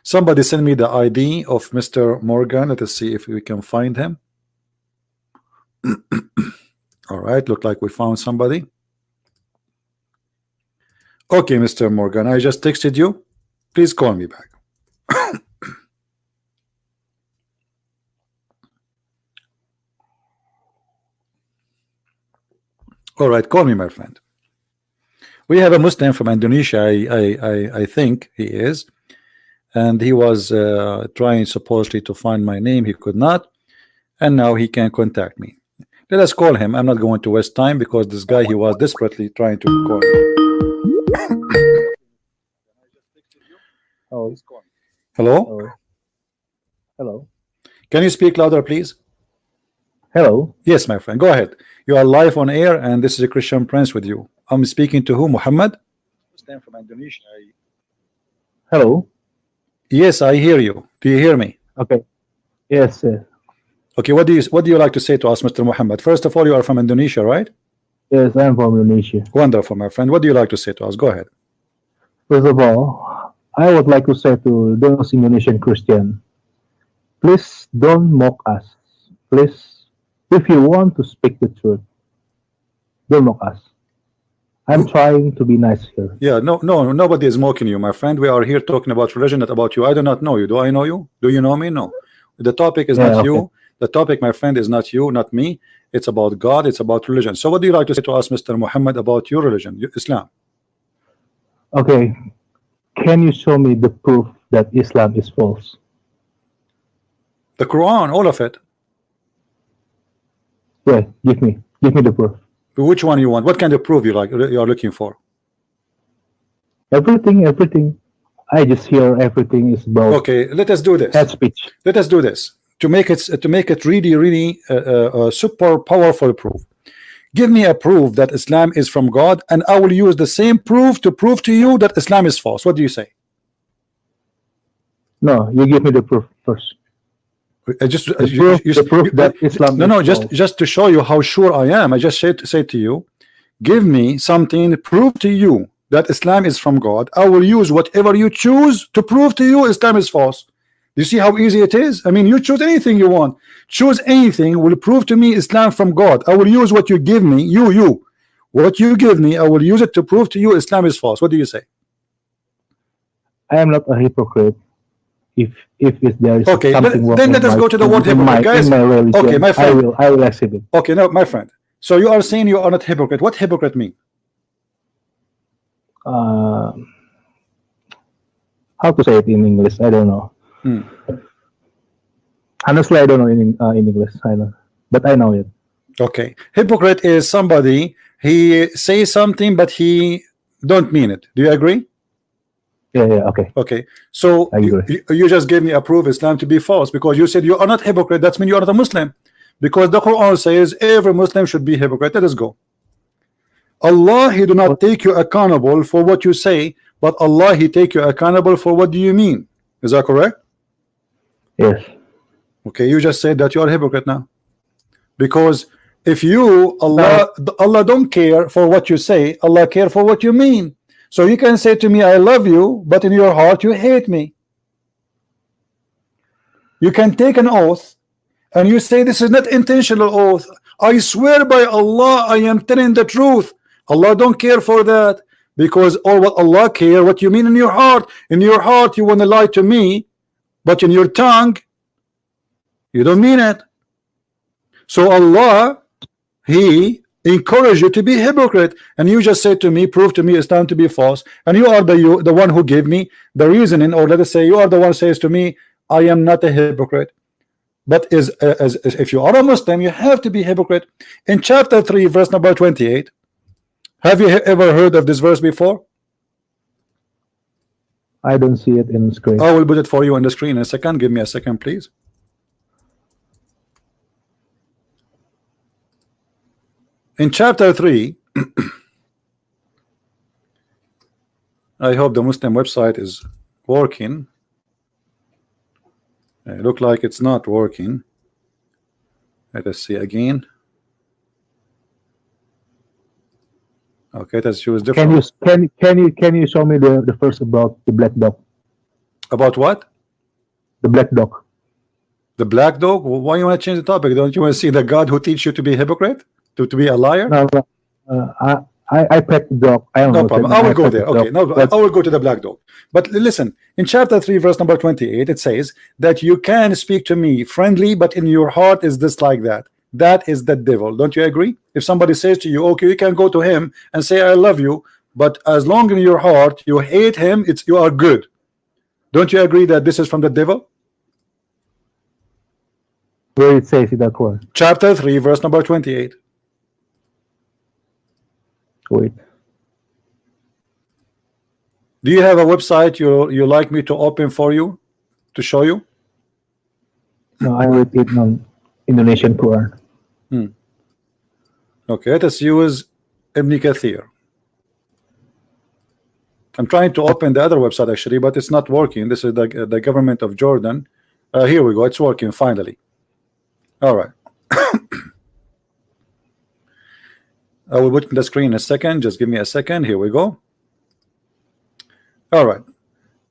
Somebody send me the ID of Mr. Morgan. Let us see if we can find him. All right, look like we found somebody. Okay, Mr. Morgan, I just texted you. Please call me back. All right, call me, my friend. We have a Muslim from Indonesia. I think he is, and he was trying supposedly to find my name. He could not, and now he can contact me. Let us call him. I'm not going to waste time because this guy, he was desperately trying to call me. Oh. Hello? Oh. Hello. Can you speak louder, please? Hello. Yes, my friend. Go ahead. You are live on air, and this is a Christian Prince with you. I'm speaking to who? Muhammad? Muslim from Indonesia. Hello. Yes, I hear you. Do you hear me? Okay. Yes, sir. Okay. What do you like to say to us, Mr. Muhammad? First of all, you are from Indonesia, right? Yes, I'm from Indonesia. Wonderful, my friend. What do you like to say to us? Go ahead. First of all, I would like to say to those Indonesian Christian, please don't mock us. Please, if you want to speak the truth, don't mock us. I'm trying to be nice here. Yeah, nobody is mocking you, my friend. We are here talking about religion, not about you. I do not know you. Do I know you? Do you know me? No. The topic is not you. The topic, my friend, is not you, not me. It's about God. It's about religion. So what do you like to say to us, Mr. Muhammad, about your religion, Islam? Okay. Can you show me the proof that Islam is false? The Quran, all of it. Yeah, give me the proof. Which one you want? What kind of proof you are looking for? Everything. I just hear everything is about. Okay, let us do this. Head speech. Let us do this to make it really super powerful proof. Give me a proof that Islam is from God, and I will use the same proof to prove to you that Islam is false. What do you say? No, you give me the proof first. The proof that Islam is false. Just to show you how sure I am. I just say to you, give me something, prove to you that Islam is from God. I will use whatever you choose to prove to you Islam is false. Do you see how easy it is? I mean, you choose anything you want. Choose anything, will prove to me Islam from God. I will use what you give me, what you give me, I will use it to prove to you Islam is false. What do you say? I am not a hypocrite. If there is okay, something wrong, then let us go to the word hypocrite, guys. Okay, my friend. I will accept it. Okay, now, my friend. So you are saying you are not hypocrite. What hypocrite mean? How to say it in English? I don't know. Honestly, I don't know in English. I know, but I know it. Okay, hypocrite is somebody, he says something but he don't mean it. Do you agree? Yeah. Okay. So you just gave me a proof Islam to be false because you said you are not hypocrite. That means you are not a Muslim, because the Quran says every Muslim should be hypocrite. Let us go. Allah, he do not take you accountable for what you say, but Allah, he take you accountable for what do you mean. Is that correct? Yes. Okay, you just said that you are a hypocrite now, because if you Allah don't care for what you say, Allah care for what you mean. So you can say to me I love you, but in your heart you hate me. You can take an oath and you say this is not intentional oath, I swear by Allah I am telling the truth. Allah don't care for that, because all what Allah care what you mean in your heart. In your heart you want to lie to me, but in your tongue you don't mean it. So Allah, he encourage you to be hypocrite, and you just say to me, prove to me Islam to be false, and you are the one who gave me the reasoning, or let us say you are the one says to me I am not a hypocrite. But as if you are a Muslim, you have to be hypocrite. In chapter 3 verse number 28, have you ever heard of this verse before? I don't see it in the screen. I will put it for you on the screen in a second. Give me a second, please. In chapter 3, I hope the Muslim website is working. It look like it's not working. Let us see again. Okay, let's choose different. Can you show me the verse about the black dog? About what? The black dog. The black dog? Why you want to change the topic? Don't you want to see the God who teach you to be a hypocrite? To be a liar? No, no, I pet the dog. I don't No know. problem. I will go there. Okay, no, I will go to the black dog. But listen, in chapter 3, verse number 28, it says that you can speak to me friendly, but in your heart is this like that. That is the devil. Don't you agree? If somebody says to you, okay, you can go to him and say, I love you, but as long in your heart you hate him, you are good. Don't you agree that this is from the devil? Where it says in that one. Chapter 3, verse number 28. Wait. Do you have a website you like me to open for you to show you? No, I read it on Indonesian Quran. Okay, let us use Ibn Kathir. I'm trying to open the other website actually, but it's not working. This is the government of Jordan. Here we go. It's working finally. All right. I will put the screen in a second. Just give me a second. Here we go. All right.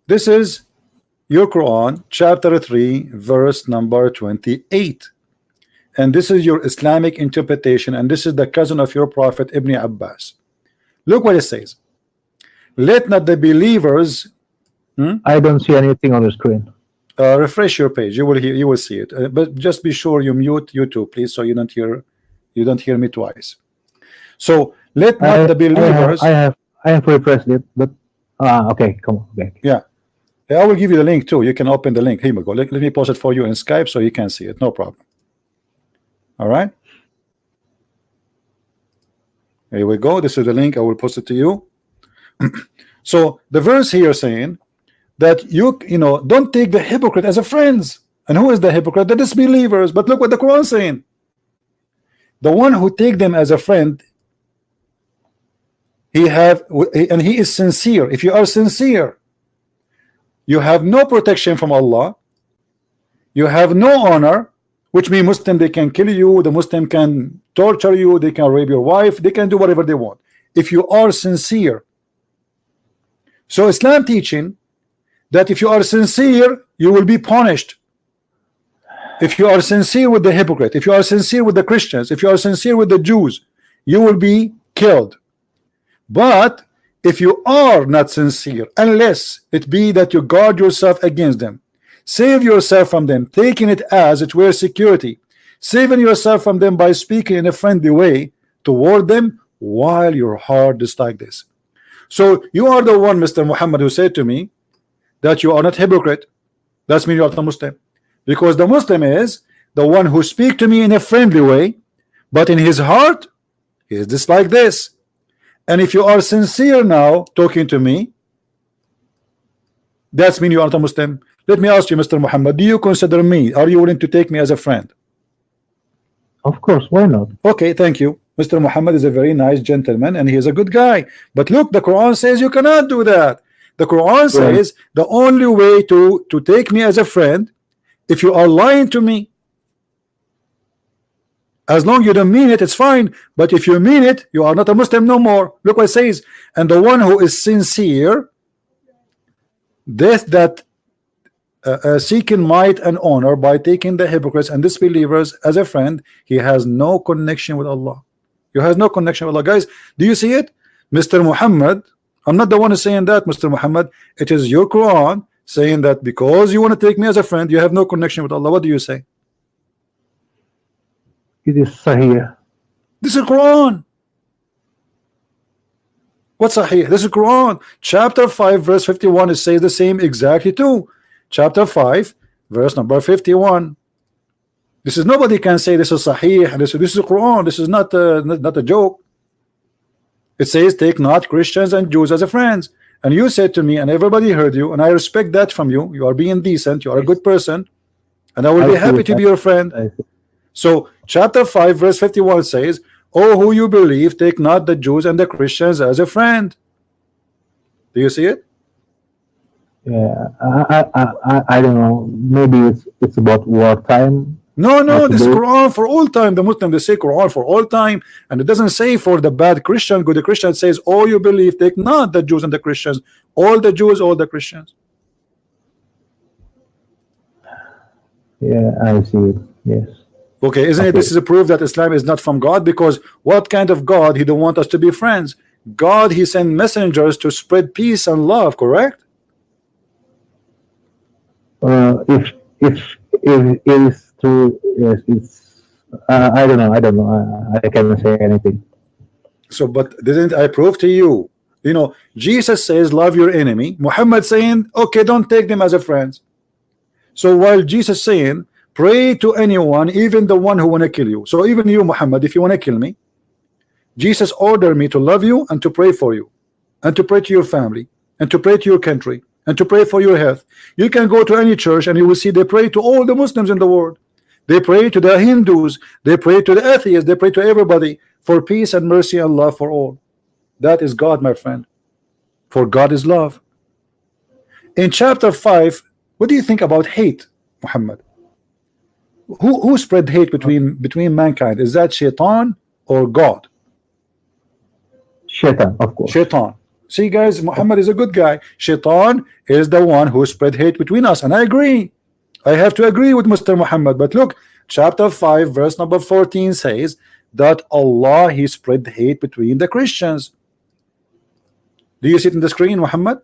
This is your Quran, chapter 3, verse number 28. And this is your Islamic interpretation. And this is the cousin of your prophet, Ibn Abbas. Look what it says. Let not the believers. I don't see anything on the screen. Refresh your page. You will see it. But just be sure you mute YouTube, please, so you don't hear me twice. So let not the believers. I have refreshed it, but okay, come on, back. Yeah, I will give you the link too. You can open the link. Here we go. Let me post it for you in Skype so you can see it. No problem. All right. Here we go. This is the link. I will post it to you. So the verse here saying that you know don't take the hypocrite as a friends. And who is the hypocrite? The disbelievers. But look what the Quran is saying. The one who take them as a friend, he is sincere. If you are sincere, you have no protection from Allah. You have no honor, which means Muslim, they can kill you, the Muslim can torture you, they can rape your wife, they can do whatever they want. If you are sincere. So Islam teaching that if you are sincere, you will be punished. If you are sincere with the hypocrite, if you are sincere with the Christians, if you are sincere with the Jews, you will be killed. But if you are not sincere, unless it be that you guard yourself against them, save yourself from them, taking it as it were security, saving yourself from them by speaking in a friendly way toward them while your heart is like this. So you are the one, Mr. Muhammad, who said to me that you are not hypocrite. That's mean you are not Muslim. Because the Muslim is the one who speak to me in a friendly way, but in his heart he is just like this. And if you are sincere now talking to me, that's mean you are not a Muslim. Let me ask you, Mr. Muhammad, do you consider me, are you willing to take me as a friend? Of course, why not? Okay, thank you. Mr. Muhammad is a very nice gentleman and he is a good guy. But look, the Quran says you cannot do that. The Quran says the only way to take me as a friend, if you are lying to me, as long as you don't mean it, it's fine. But if you mean it, you are not a Muslim no more. Look what it says. And the one who is sincere, that seeking might and honor by taking the hypocrites and disbelievers as a friend, he has no connection with Allah. You has no connection with Allah. Guys, do you see it? Mr. Muhammad, I'm not the one who's saying that, Mr. Muhammad. It is your Quran saying that because you want to take me as a friend, you have no connection with Allah. What do you say? It is Sahih. This is Quran. What's Sahih? This is Quran. Chapter 5, verse 51. It says the same exactly too. Chapter 5, verse number 51. This is nobody can say this is Sahih. This is Quran. This is not a joke. It says take not Christians and Jews as a friends. And you said to me, and everybody heard you, and I respect that from you. You are being decent. You are a good person, and I will be happy to be your friend. So chapter 5 verse 51 says, oh, who you believe, take not the Jews and the Christians as a friend. Do you see it? Yeah, I don't know. Maybe it's about wartime. No, this is Quran for all time. The Muslim, they say Quran for all time, and it doesn't say for the bad Christian. Good, the Christian says, oh, you believe, take not the Jews and the Christians, all the Jews, all the Christians. Yeah, I see it. Yes. Okay, isn't it? Okay. This is a proof that Islam is not from God, because what kind of God? He don't want us to be friends. God, he sent messengers to spread peace and love, correct? If it is true, yes, it's. I don't know. I don't know. I cannot say anything. So, but didn't I prove to you? You know, Jesus says, love your enemy. Muhammad saying, okay, don't take them as a friend. So while Jesus saying, pray to anyone, even the one who want to kill you. So even you, Muhammad, if you want to kill me, Jesus ordered me to love you and to pray for you, and to pray to your family, and to pray to your country, and to pray for your health. You can go to any church and you will see they pray to all the Muslims in the world. They pray to the Hindus, they pray to the atheists, they pray to everybody for peace and mercy and love for all. That is God, my friend. For God is love. In chapter 5, what do you think about hate, Muhammad? Who spread hate between mankind? Is that Shaitan or God? Shaitan, of course. Shaitan. See, guys, Muhammad is a good guy. Shaitan is the one who spread hate between us, and I agree. I have to agree with Mr. Muhammad. But look, chapter 5, verse number 14 says that Allah, he spread hate between the Christians. Do you see it in the screen, Muhammad?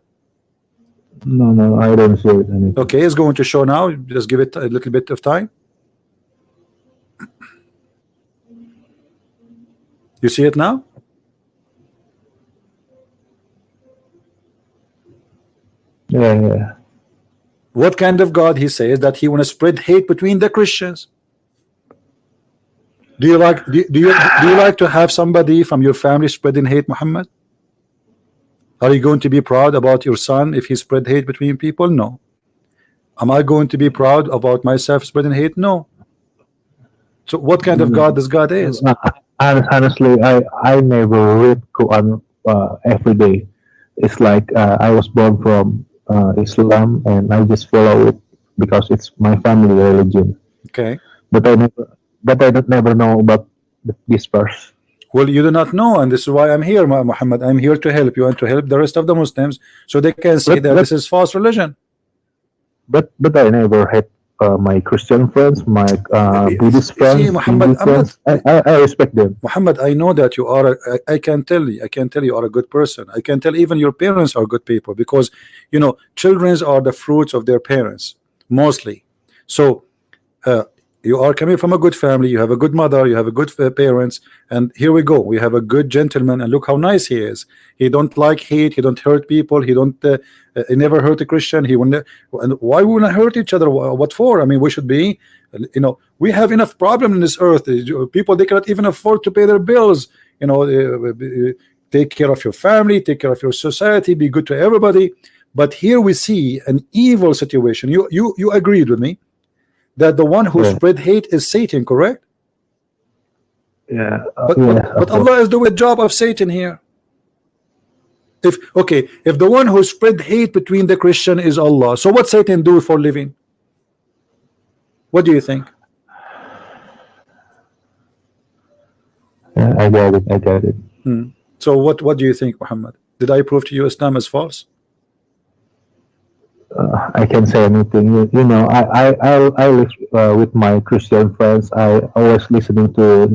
No, no, I don't see it. Anything. Okay, it's going to show now. Just give it a little bit of time. You see it now? Yeah, yeah. What kind of God he says that he want to spread hate between the Christians? Do you like do you like to have somebody from your family spreading hate, Muhammad? Are you going to be proud about your son if he spread hate between people? No. Am I going to be proud about myself spreading hate? No. So what kind of God does God is? Honestly, I never read Quran every day. It's like I was born from Islam, and I just follow it because it's my family religion. Okay. But I don't never know about this verse. Well, you do not know, and this is why I'm here, Muhammad. I'm here to help you and to help the rest of the Muslims, so they can see that this is false religion. But I never had my Christian friends, my Buddhist friends. See, Muhammad, friends. I respect them. Muhammad, I know that you are. I can tell you are a good person. I can tell even your parents are good people, because you know children are the fruits of their parents mostly. So you are coming from a good family. You have a good mother. You have a good parents. And here we go. We have a good gentleman, and look how nice he is. He don't like hate. He don't hurt people. He don't. He never hurt a Christian. He wouldn't. And why would we not hurt each other? What for? I mean, we should be. You know, we have enough problem in this earth. People, they cannot even afford to pay their bills. You know, take care of your family. Take care of your society. Be good to everybody. But here we see an evil situation. You agreed with me that the one who spread hate is Satan, correct? Yeah. But Allah is doing the job of Satan here. If the one who spread hate between the Christian is Allah, so what Satan do for living? What do you think? Yeah, I got it. So what do you think, Muhammad? Did I prove to you Islam is false? I can't say anything. You know, I live with my Christian friends. I always listening to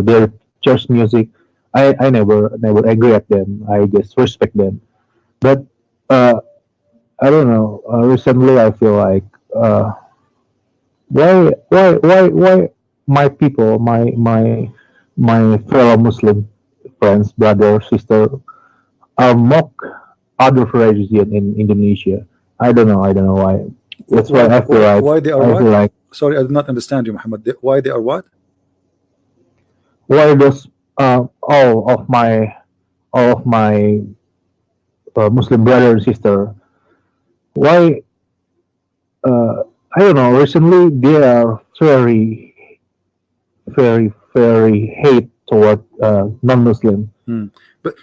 their church music. I never agree at them. I just respect them. But I don't know. Recently, I feel like why my people, my fellow Muslim friends, brother, sister, mock other religion in Indonesia. I don't know why. That's why I feel like. Why they are what? Sorry, I did not understand you, Muhammad. Why they are what? Why does all of my Muslim brother and sister? Why? I don't know. Recently, they are very hate toward non-Muslim.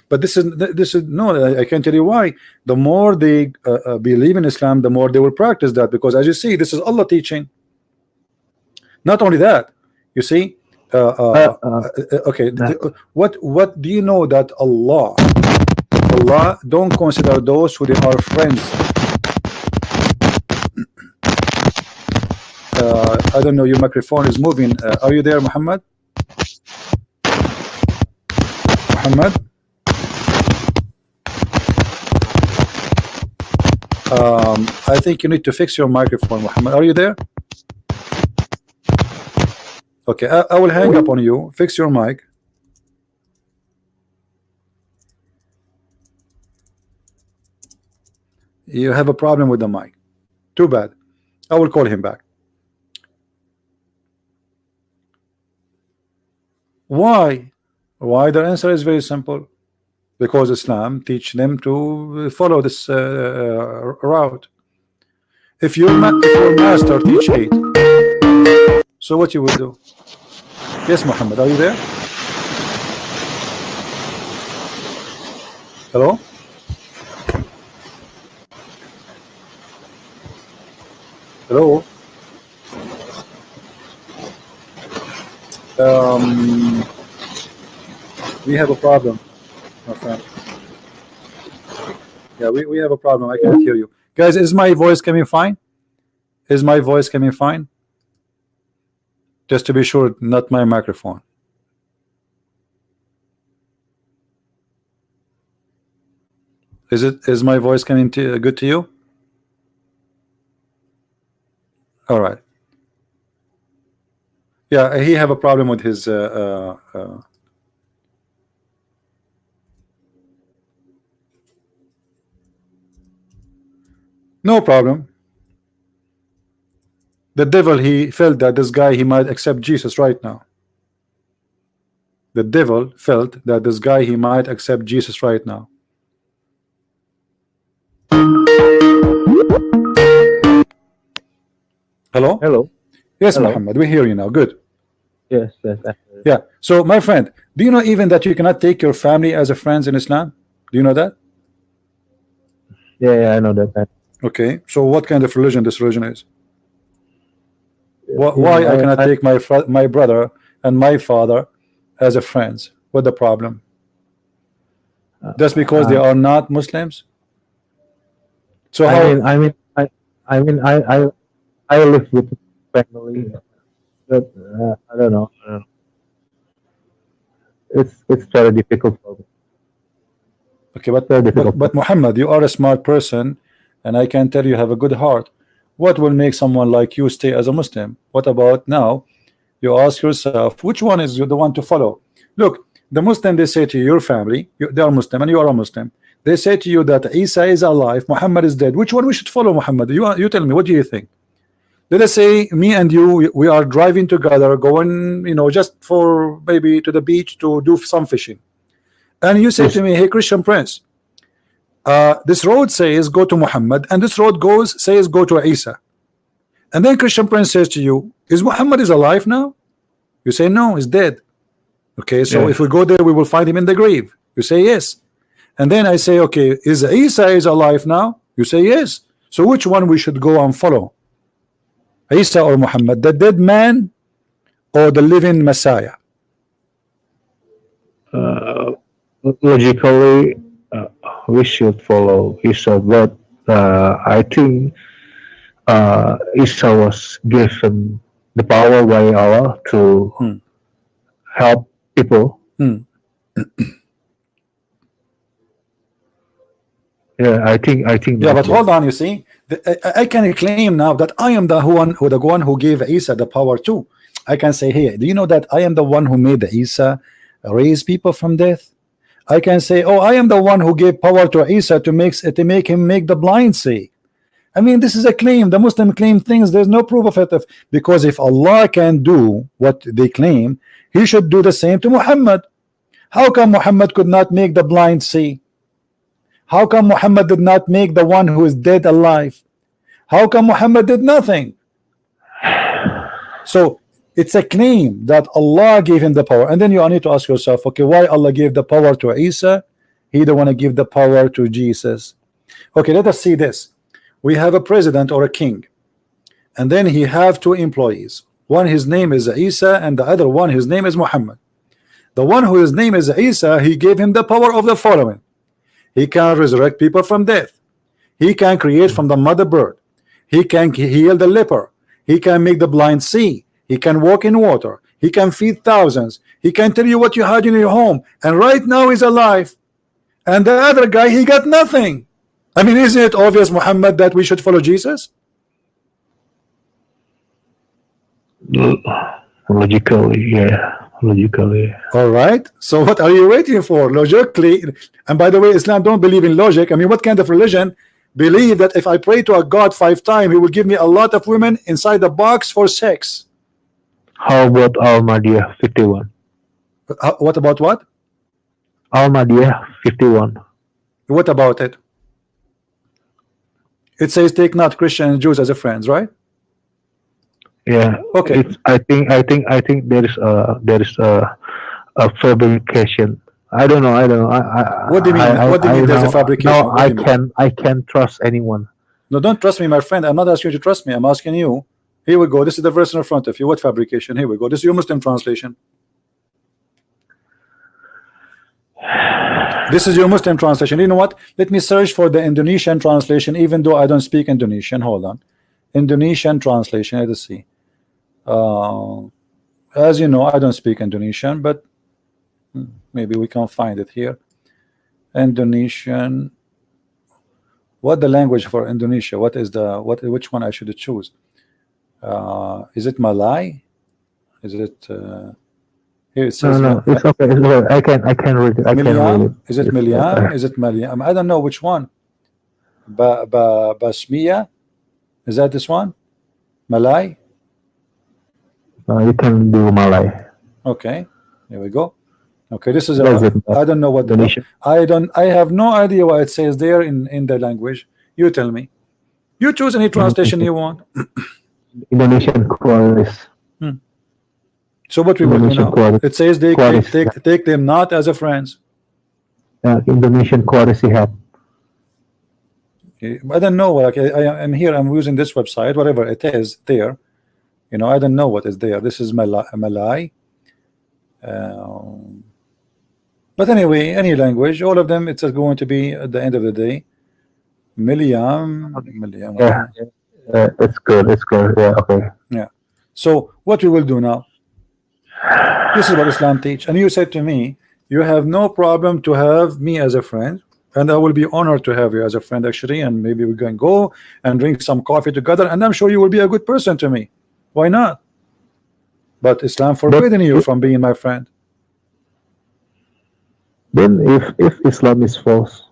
But this is no. I can tell you why. The more they believe in Islam, the more they will practice that. Because as you see, this is Allah teaching. Not only that, you see. Okay. What do you know that Allah don't consider those who they are friends. I don't know, your microphone is moving. Are you there, Muhammad? Muhammad? I think you need to fix your microphone, Muhammad. Are you there? Okay, I will hang up on you. Fix your mic. You have a problem with the mic. Too bad. I will call him back. Why? Why? The answer is very simple. Because Islam teach them to follow this route. If your master teach hate, so what you will do? Yes, Muhammad, are you there? Hello? Hello? We have a problem, my friend. Yeah, we have a problem. I can't hear you. Guys, is my voice coming fine? Is my voice coming fine? Just to be sure, not my microphone. Is my voice coming good to you? All right. Yeah, he have a problem with his no problem. The devil, he felt that this guy, he might accept Jesus right now. The devil felt that this guy, he might accept Jesus right now. Hello? Hello. Yes, Hello. Muhammad, we hear you now. Good. Yes, yes. Yeah. So, my friend, do you know even that you cannot take your family as a friends in Islam? Do you know that? Yeah, I know that. Okay. So, what kind of religion this religion is? Why I cannot take my brother and my father as a friends? What the problem? Just because they are not Muslims? So how? I live with family, but I don't know. It's very difficult for me. Okay, but Muhammad, you are a smart person, and I can tell you have a good heart. What will make someone like you stay as a Muslim? What about now? You ask yourself, which one is the one to follow? Look, the Muslim, they say to your family, they are Muslim and you are a Muslim. They say to you that Isa is alive, Muhammad is dead. Which one we should follow, Muhammad? You tell me, what do you think? Let us say me and you, we are driving together, going, just for maybe to the beach to do some fishing. And you say to me, hey, Christian Prince, this road says go to Muhammad, and this road says go to Isa. And then Christian Prince says to you, is Muhammad is alive now? You say no, he's dead. Okay, so if we go there, we will find him in the grave. You say yes. And then I say, okay, is Isa is alive now? You say yes. So which one we should go and follow? Isa or Muhammad, the dead man or the living Messiah? Logically, we should follow Isa, but I think Isa was given the power by Allah to help people. Yeah, I think. Yeah, but hold on. You see, I can claim now that I am the one who gave Isa the power too. I can say, hey, do you know that I am the one who made the Isa raise people from death? I can say, oh, I am the one who gave power to Isa to make him make the blind see. I mean, this is a claim. The Muslim claim things. There's no proof of it. Because if Allah can do what they claim, He should do the same to Muhammad. How come Muhammad could not make the blind see? How come Muhammad did not make the one who is dead alive? How come Muhammad did nothing? So it's a claim that Allah gave him the power, and then you need to ask yourself, okay, why Allah gave the power to Isa? He don't want to give the power to Jesus. Okay, let us see this. We have a president or a king, and then he have two employees. One, his name is Isa, and the other one, his name is Muhammad. The one whose name is Isa, he gave him the power of the following: he can resurrect people from death, he can create from the mother bird, he can heal the leper, He can make the blind see. He can walk in water. He can feed thousands. He can tell you what you had in your home. And right now he's alive. And the other guy, he got nothing. I mean, isn't it obvious, Muhammad, that we should follow Jesus? Logically, yeah. Logically. All right. So what are you waiting for? Logically. And by the way, Islam don't believe in logic. I mean, what kind of religion believe that if I pray to a God 5 times, he will give me a lot of women inside the box for sex? How about Al-Madiyah 51? What about what? Al-Madiyah 51. What about it? It says take not Christian and Jews as a friends, right? Yeah. Okay. I think there is a fabrication. I don't know. What do you mean? What do you mean there's a fabrication? No, What do you mean? I can't trust anyone. No, don't trust me, my friend. I'm not asking you to trust me. I'm asking you. Here we go. This is the verse in front of you. What fabrication? Here we go. This is your Muslim translation. This is your Muslim translation. You know what? Let me search for the Indonesian translation, even though I don't speak Indonesian. Hold on. Indonesian translation. Let's see. As you know, I don't speak Indonesian, but maybe we can find it here. Indonesian. What the language for Indonesia? What is the which one I should choose? Is it Malay? Is it here it says No, it's okay. It's okay. I can read it. I can read it. Miliam? Is it Miliam? Is it Miliam? I don't know which one. Basmiya? Is that this one? Malay? You can do Malay. Okay, here we go. Okay, this is I don't know what the I have no idea what it says there in the language. You tell me. You choose any translation you want. Indonesian Qualis. So what we will do now? It says they take them not as a friends. Indonesian Qualis have. I don't know. Like I'm here. I'm using this website. Whatever it is there. You know, I don't know what is there. This is Malay. But anyway, any language, all of them, it's going to be at the end of the day. Miliam. Yeah, it's good. It's good. Yeah, okay. Yeah. So what we will do now? This is what Islam teach. And you said to me, you have no problem to have me as a friend, and I will be honored to have you as a friend actually, and maybe we can go and drink some coffee together, and I'm sure you will be a good person to me. Why not? But Islam forbidden you from being my friend. Then if Islam is false,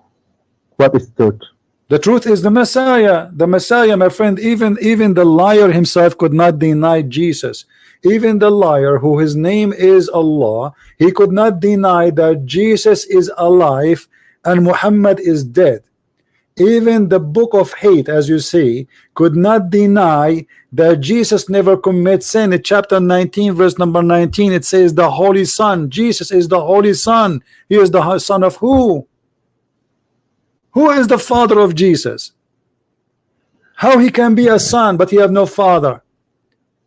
what is truth? The truth is the Messiah. The Messiah, my friend, even the liar himself could not deny Jesus. Even the liar, who his name is Allah, he could not deny that Jesus is alive and Muhammad is dead. Even the book of hate, as you see, could not deny that Jesus never commits sin. In chapter 19, verse number 19, it says the Holy Son. Jesus is the Holy Son. He is the son of who? Who is the father of Jesus? How he can be a son but he have no father?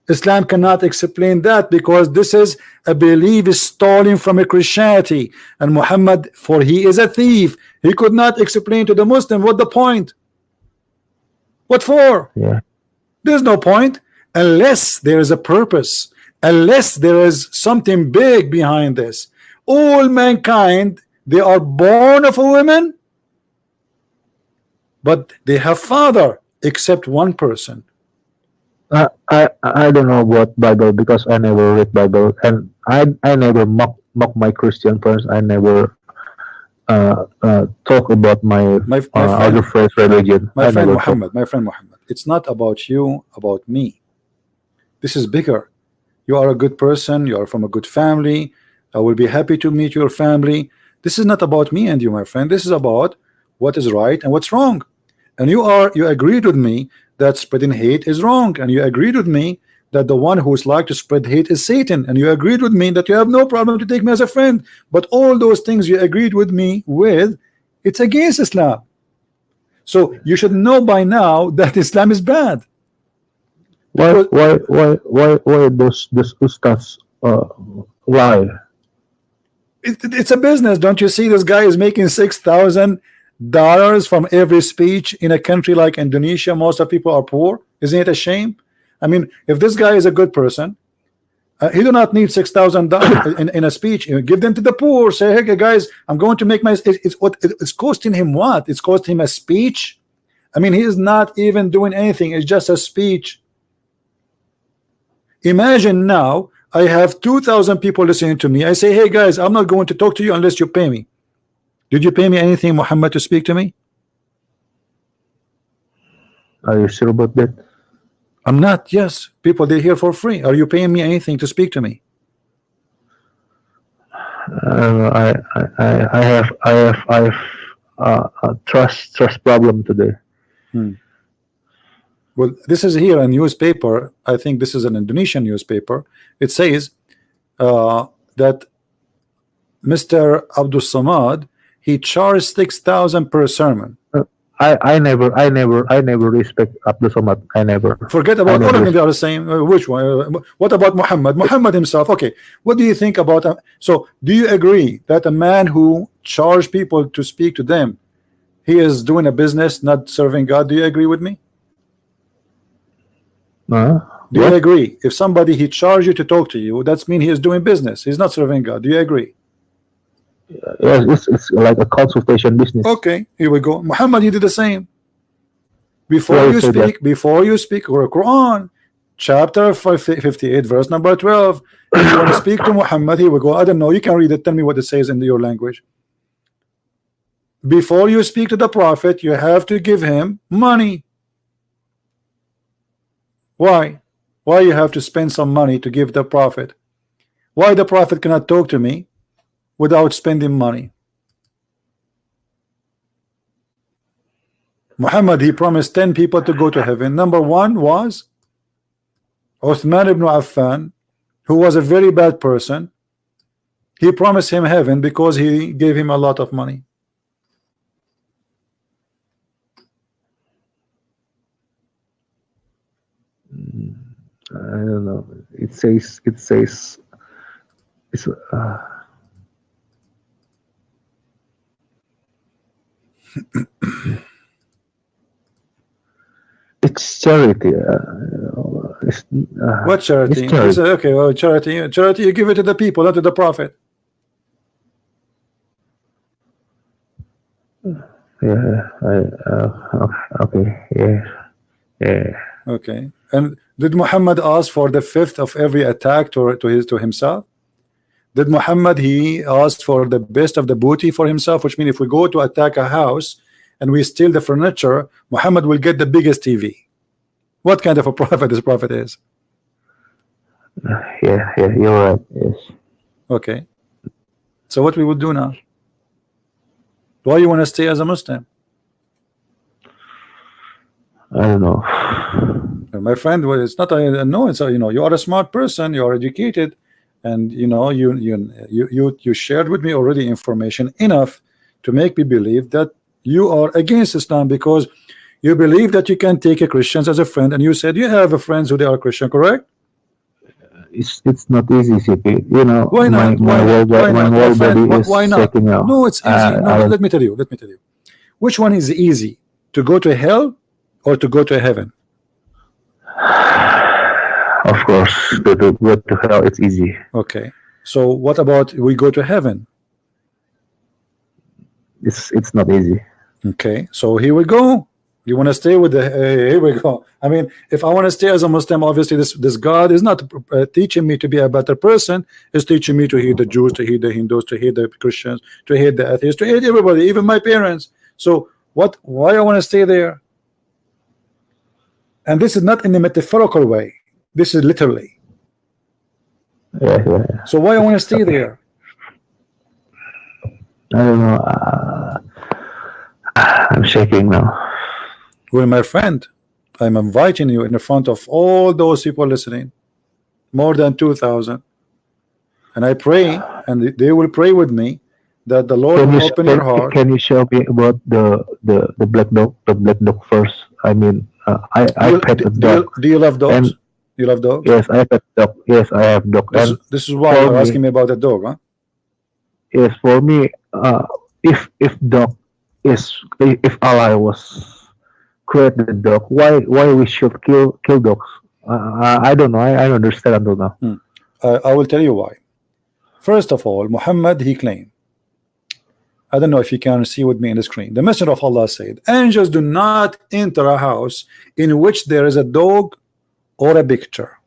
Islam cannot explain that, because this is a belief stolen from a Christianity, and Muhammad, for he is a thief, he could not explain to the Muslim what the point. What for? Yeah. There's no point unless there is a purpose, unless there is something big behind this. All mankind, they are born of a woman, but they have father, except one person. I don't know about Bible because I never read Bible, and I never mock my Christian friends. I never talk about my other friends' religion. My friend Muhammad, it's not about you, about me. This is bigger. You are a good person. You are from a good family. I will be happy to meet your family. This is not about me and you, my friend. This is about what is right and what's wrong. And you agreed with me that spreading hate is wrong, and you agreed with me that the one who's like to spread hate is Satan, and you agreed with me that you have no problem to take me as a friend. But all those things you agreed with me with, it's against Islam. So you should know by now that Islam is bad. Why those ustads lie? It's a business. Don't you see this guy is making $6,000 from every speech in a country like Indonesia? Most of people are poor. Isn't it a shame? I mean, if this guy is a good person, he do not need $6,000 in a speech. You know, give them to the poor. Say, hey guys, I'm going to make my. It's costing him what? It's costing him a speech. I mean, he is not even doing anything. It's just a speech. Imagine now, I have 2,000 people listening to me. I say, hey guys, I'm not going to talk to you unless you pay me. Did you pay me anything, Muhammad, to speak to me? Are you sure about that? I'm not. Yes, people, they're here for free. Are you paying me anything to speak to me? I have a trust problem today. Well, this is here a newspaper. I think this is an Indonesian newspaper. It says that Mr. Abdul Samad, he charged 6,000 per sermon. I never respect Abdul Samad. I never. Forget about all of them. They are the same. Which one? What about Muhammad? Muhammad himself. Okay. What do you think about? So, do you agree that a man who charged people to speak to them, he is doing a business, not serving God? Do you agree with me? Do you agree? If somebody he charged you to talk to you, that's mean he is doing business. He's not serving God. Do you agree? Yes, it's like a consultation business. Okay, here we go. Muhammad, he did the same. Before you speak, or Quran, chapter 58, verse number 12. If you want to speak to Muhammad, here we go. I don't know. You can read it. Tell me what it says in your language. Before you speak to the prophet, you have to give him money. Why? Why you have to spend some money to give the prophet? Why the prophet cannot talk to me without spending money? Muhammad, he promised 10 people to go to heaven. Number one was Uthman ibn Affan, who was a very bad person. He promised him heaven because he gave him a lot of money. I don't know. It says it's it's charity. What charity? It's charity. Okay, well, charity you give it to the people, not to the prophet. Yeah, okay, yeah. Okay. And did Muhammad ask for the fifth of every attack to himself? Did Muhammad he asked for the best of the booty for himself? Which means if we go to attack a house and we steal the furniture, Muhammad will get the biggest TV. What kind of a prophet this prophet is? Yeah, you're right. Yes. Okay. So what we would do now? Why you want to stay as a Muslim? I don't know. My friend, well, it's not a no. It's you know, you are a smart person. You are educated, and you know you shared with me already information enough to make me believe that you are against Islam because you believe that you can take a Christians as a friend, and you said you have a friends who they are Christian, correct? It's not easy, CP. You know, why not? My whole body is why not? shaking out. No, it's easy. Let me tell you. Which one is easy? To go to hell or to go to heaven? Of course, to go to hell, it's easy. Okay. So what about we go to heaven? It's not easy. Okay. So here we go. You want to stay with the here we go. I mean, if I want to stay as a Muslim, obviously this God is not teaching me to be a better person. It's teaching me to hate the Jews, to hate the Hindus, to hate the Christians, to hate the atheists, to hate everybody, even my parents. So what? Why I want to stay there? And this is not in a metaphorical way. This is literally. Yeah. So why I want to stay there? I don't know. I'm shaking now. Well, my friend, I'm inviting you in the front of all those people listening, more than 2,000, and I pray, and they will pray with me, that the Lord will open your heart. Can you show me about the black dog? The black dog first. I mean, I pet a dog. Do you love dogs? You love dogs? Yes, I pet dog. Yes, I have dog. This is why you're asking me about the dog, huh? Yes, for me, if Allah was created the dog, why we should kill dogs? I don't know. I don't understand until now. I will tell you why. First of all, Muhammad, he claimed, I don't know if you can see with me in the screen. The Messenger of Allah said, angels do not enter a house in which there is a dog or a picture.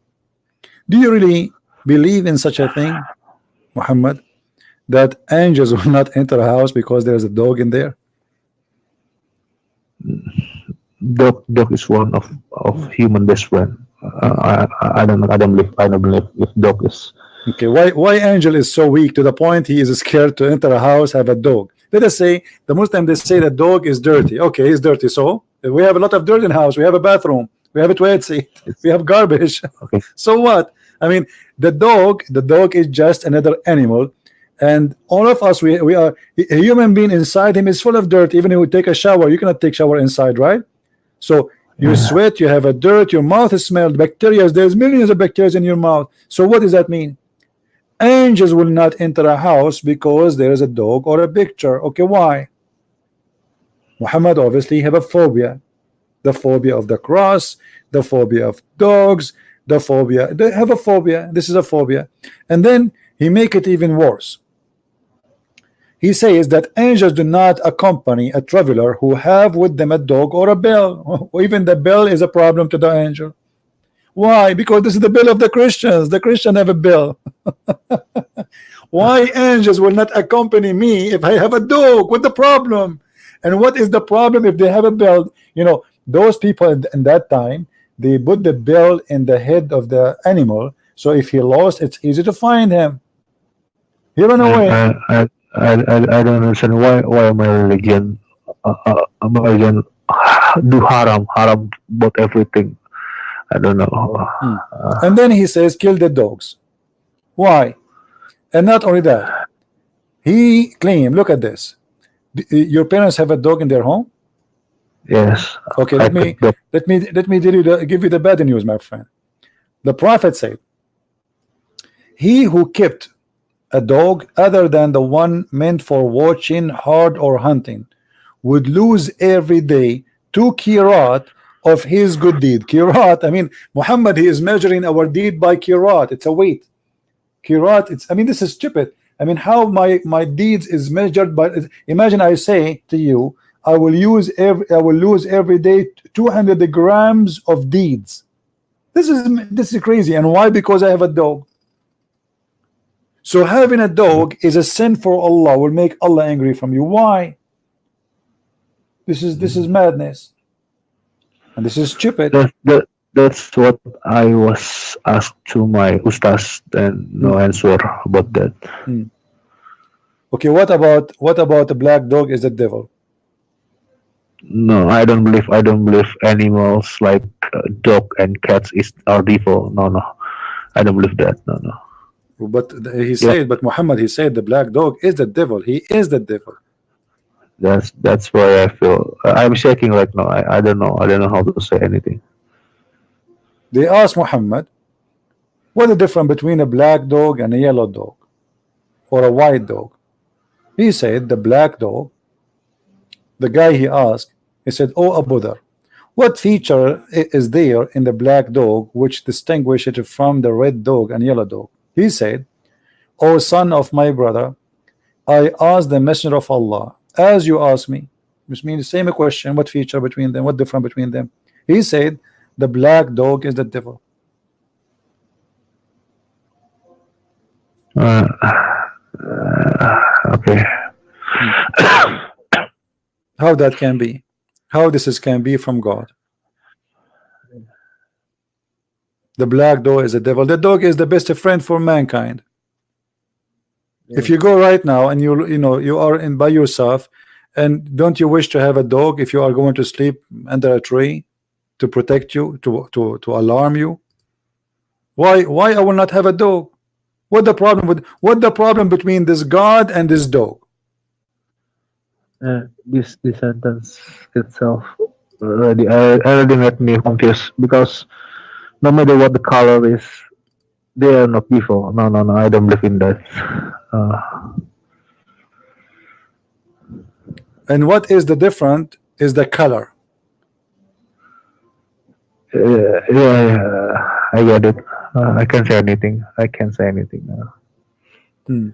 Do you really believe in such a thing, Muhammad, that angels will not enter a house because there is a dog in there? Dog is one of human best friend. I don't know. I don't believe if dog is. Okay, why angel is so weak to the point he is scared to enter a house, have a dog? Let us say the Muslim, they say the dog is dirty. Okay, he's dirty. So we have a lot of dirt in the house. We have a bathroom. We have a toilet seat. We have garbage. Okay. So what? I mean, the dog is just another animal, and all of us, we are a human being. Inside him is full of dirt. Even if we take a shower, you cannot take shower inside, right? So you sweat, you have a dirt, your mouth is smelled, bacteria. There's millions of bacteria in your mouth. So what does that mean? Angels will not enter a house because there is a dog or a picture. Okay, why? Muhammad obviously have a phobia. The phobia of the cross, the phobia of dogs, the phobia. They have a phobia. This is a phobia. And then he make it even worse. He says that angels do not accompany a traveler who have with them a dog or a bell. Even the bell is a problem to the angel. Why? Because this is the bill of the Christians. The Christian have a bill. Why angels will not accompany me if I have a dog? What the problem? And what is the problem if they have a bell? You know, those people in that time, they put the bell in the head of the animal, so if he lost, it's easy to find him. He run away. I don't understand why my religion do haram about everything. I don't know. And then he says, kill the dogs. Why? And not only that, he claimed, look at this. Your parents have a dog in their home? Yes. Okay, let me give you the bad news, my friend. The Prophet said, he who kept a dog other than the one meant for watching, hard, or hunting would lose every day 2 kirat of his good deed. Kirat, I mean, Muhammad, he is measuring our deed by kirat. It's a weight. Kirat, I mean, this is stupid. I mean, how my deeds is measured by. Imagine I say to you, I will lose every day 200 grams of deeds. This is crazy. And why? Because I have a dog. So having a dog is a sin for Allah, will make Allah angry from you. Why? This is madness. And this is stupid. That's what I was asked to my ustaz, and no answer about that. Okay, what about the black dog is the devil? No, I don't believe animals like dog and cats are devil. No, I don't believe that. No. But he said, but Muhammad, he said the black dog is the devil. He is the devil. That's why I feel I'm shaking right now. I don't know how to say anything. They asked Muhammad, what is the difference between a black dog and a yellow dog or a white dog? He said the black dog. The guy he asked, he said, oh Abu Dhar, what feature is there in the black dog which distinguishes it from the red dog and yellow dog? He said, O son of my brother, I asked the Messenger of Allah as you asked me, which means the same question, what feature between them, what difference between them? He said the black dog is the devil. Okay. How that can be? How this can be from God? The black dog is the devil. The dog is the best friend for mankind. If you go right now and you are in by yourself, and don't you wish to have a dog if you are going to sleep under a tree to protect you, to alarm you? Why I will not have a dog? What the problem between this God and this dog? This sentence itself already made me confused, because no matter what the color is, they are not evil. No, I don't believe in that. And what is the different is the color. I get it. I can't say anything. I can't say anything now. Hmm.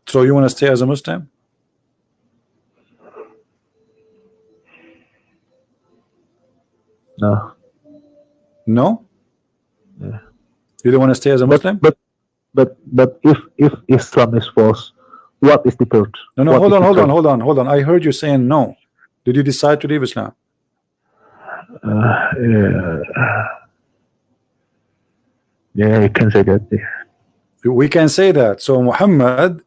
So you want to stay as a Muslim? No. No? Yeah. You don't want to stay as a But Muslim? but if Islam is false, what is the truth? No, no, What hold is on, the hold on, truth? hold on, hold on. I heard you saying no. Did you decide to leave Islam? Yeah, yeah, you can say that. Yeah. We can say that. So Muhammad,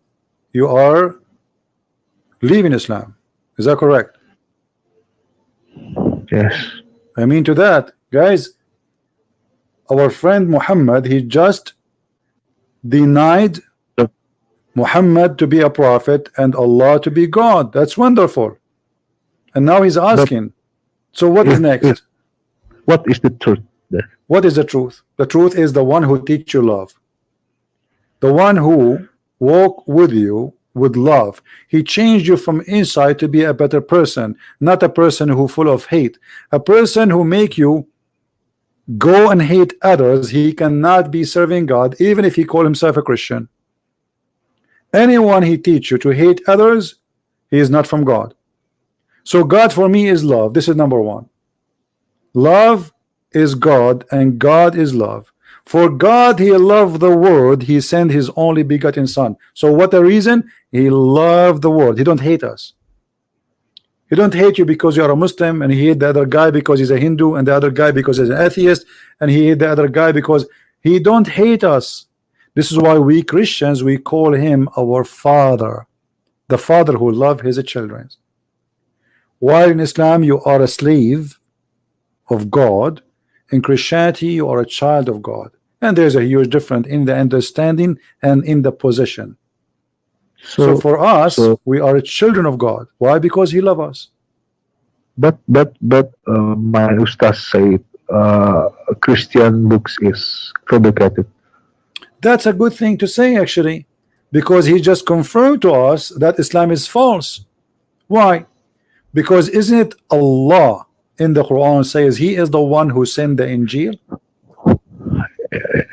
you are leaving Islam. Is that correct? Yes. I mean to that, guys, our friend Muhammad, he just denied But Muhammad to be a prophet and Allah to be God. That's wonderful. And now he's but asking, so what is if next? what is the truth? Then? What is the truth? The truth is the one who teach you love. The one who walk with you with love. He changed you from inside to be a better person, not a person who full of hate. A person who make you go and hate others. He cannot be serving God, even if he call himself a Christian. Anyone he teach you to hate others, he is not from God. So God for me is love. This is number one. Love is God and God is love. For God he loved the world, he sent his only begotten son. So what the reason? He loved the world. He don't hate us. He don't hate you because you are a Muslim, and he hate the other guy because he's a Hindu, and the other guy because he's an atheist, and he hate the other guy because he don't hate us. This is why we Christians, we call him our father, the father who love his children. While in Islam you are a slave of God, in Christianity you are a child of God, and there's a huge difference in the understanding and in the position. So So for us, so we are children of God. Why? Because he loves us. but my ustaz said Christian books is fabricated. That's a good thing to say, actually, because he just confirmed to us that Islam is false. Why? Because isn't it Allah in the Quran says he is the one who sent the Injil?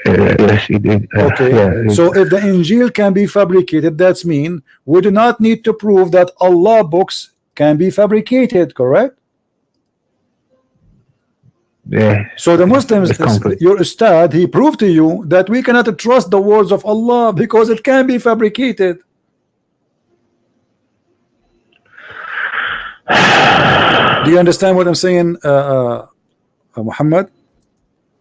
Yes, it Okay, yeah. so if the Injil can be fabricated, that's mean we do not need to prove that Allah books can be fabricated, correct? Yeah, So the Muslims, it's concrete. your Ustad, he proved to you that we cannot trust the words of Allah because it can be fabricated. Do you understand what I'm saying, Muhammad?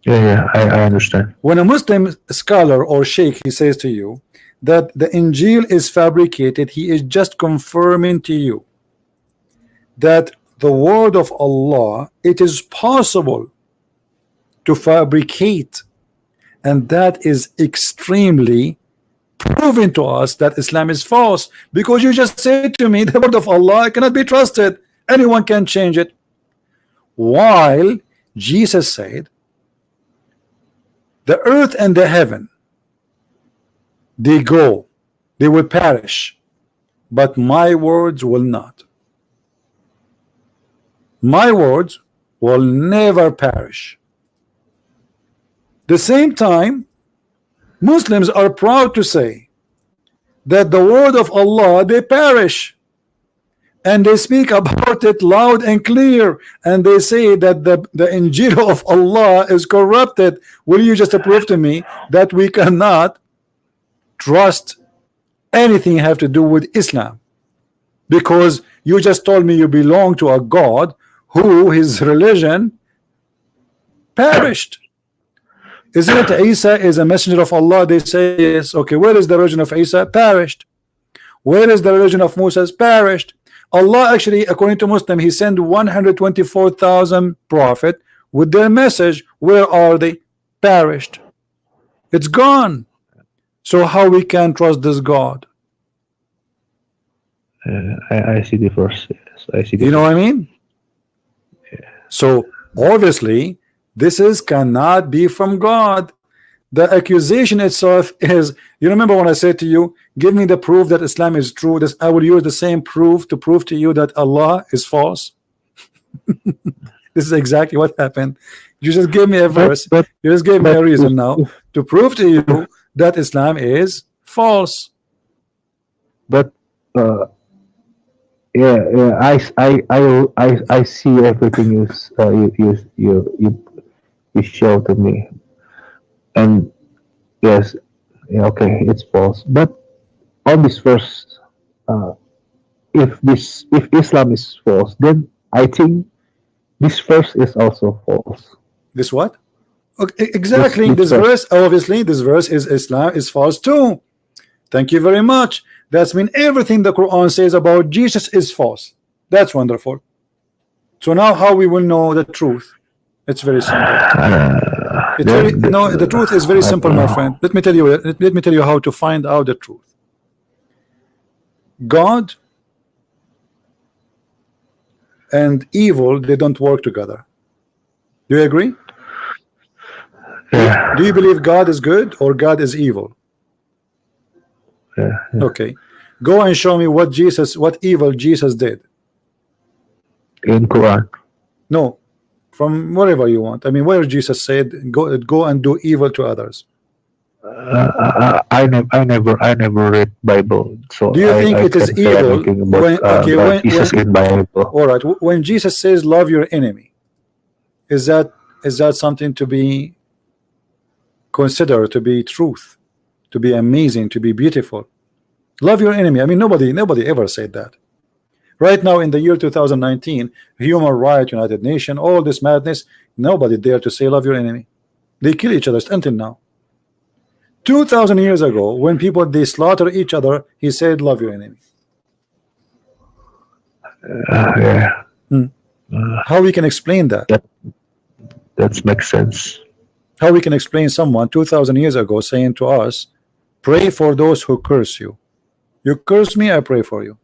Yeah, I understand. When a Muslim scholar or sheikh, he says to you that the Injil is fabricated, he is just confirming to you that the word of Allah, it is possible to fabricate, and that is extremely proven to us that Islam is false, because you just said to me the word of Allah cannot be trusted, anyone can change it, while Jesus said the earth and the heaven, they go, they will perish, but my words will not. My words will never perish. The same time, Muslims are proud to say that the word of Allah, they perish, and they speak about it loud and clear, and they say that the Injil of Allah is corrupted. Will you just prove to me that we cannot trust anything have to do with Islam? Because you just told me you belong to a God who his religion perished. Isn't it Isa is a messenger of Allah? They say yes. Okay, where is the religion of Isa? Perished. Where is the religion of Moses? Perished. Allah actually, according to Muslim, he sent 124,000 prophet with their message. Where are they? Perished. It's gone. So how we can trust this God? I see the verse. Yes, I see the You know verse. what I mean? So obviously this is cannot be from God. The accusation itself is, you remember when I said to you, give me the proof that Islam is true, this I will use the same proof to prove to you that Allah is false. This is exactly what happened. You just gave me a but verse. but You just gave me but a reason now to prove to you that Islam is false. but uh, yeah, yeah, I see everything you show to me, and yes, yeah, okay, it's false. But on this verse, uh, if Islam is false, then I think this verse is also false. This what? Okay, This exactly. this This verse, verse, obviously, this verse is Islam is false too. Thank you very much. That's mean everything the Quran says about Jesus is false. That's wonderful. So now how we will know the truth? It's very simple. It's very then no, the truth is very I simple, don't my know. friend. Let me tell you how to find out the truth. God and evil, they don't work together. Do you agree? Do you Yeah, believe God is good or God is evil? yeah, yeah. Okay. Go and show me what evil Jesus did. In Quran. No, from wherever you want. I mean, where Jesus said, go and do evil to others. I never read Bible, Do so you think I it is can't say evil anything about when okay Jesus in Bible. all right, when Jesus says love your enemy, is that something to be considered to be truth, to be amazing, to be beautiful? Love your enemy. I mean, nobody ever said that. Right now in the year 2019, human rights, United Nations, all this madness, nobody dare to say love your enemy. They kill each other until now. 2000 years ago, when people they slaughter each other, he said love your enemy. Yeah, How we can explain that? that that makes sense. How we can explain someone 2000 years ago saying to us, pray for those who curse you. You curse me, I pray for you.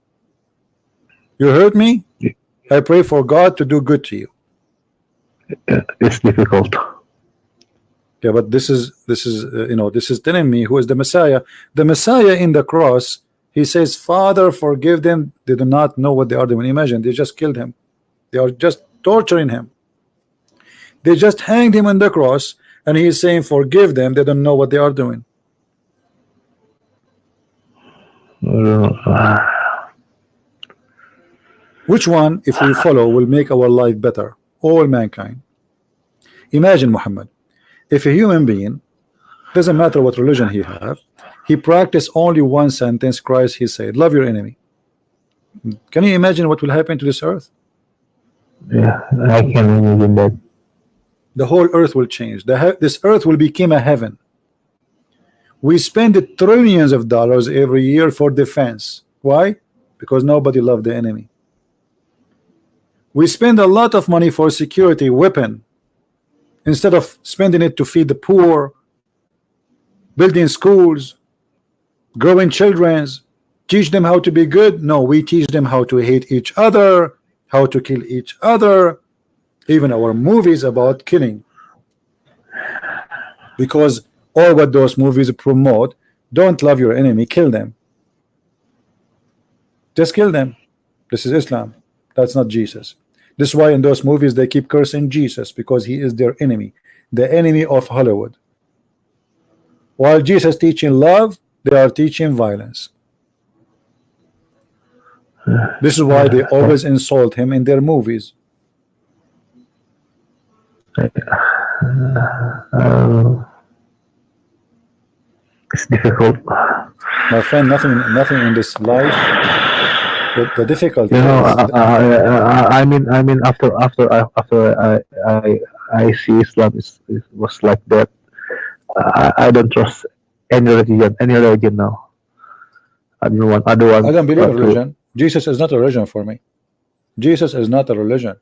You hurt me, I pray for God to do good to you. It's difficult. Yeah, but this is telling me who is the Messiah. The Messiah in the cross, he says, Father, forgive them. They do not know what they are doing. Imagine, they just killed him. They are just torturing him. They just hanged him on the cross, and he is saying, forgive them. They don't know what they are doing. Uh, Which one, if we follow, will make our life better? All mankind. Imagine Muhammad. If a human being, doesn't matter what religion he have, he practiced only one sentence, Christ, he said, love your enemy. Can you imagine what will happen to this earth? yeah, I can imagine that. The whole earth will change. This earth will become a heaven. We spend trillions of dollars every year for defense. Why? Because nobody loved the enemy. We spend a lot of money for security weapon instead of spending it to feed the poor, building schools, growing children, teach them how to be good. No, we teach them how to hate each other, how to kill each other. Even our movies about killing, because all what those movies promote, don't love your enemy, kill them, just kill them. This is Islam. That's not Jesus. This is why in those movies they keep cursing Jesus, because he is their enemy, the enemy of Hollywood. While Jesus teaching love, they are teaching violence. This is why they always insult him in their movies. It's difficult. My friend, nothing in this life. The difficulty You know, is I mean, I see Islam is was like that. I don't trust any religion now. I don't I want don't believe in to. religion. Jesus is not a religion for me. Jesus is not a religion.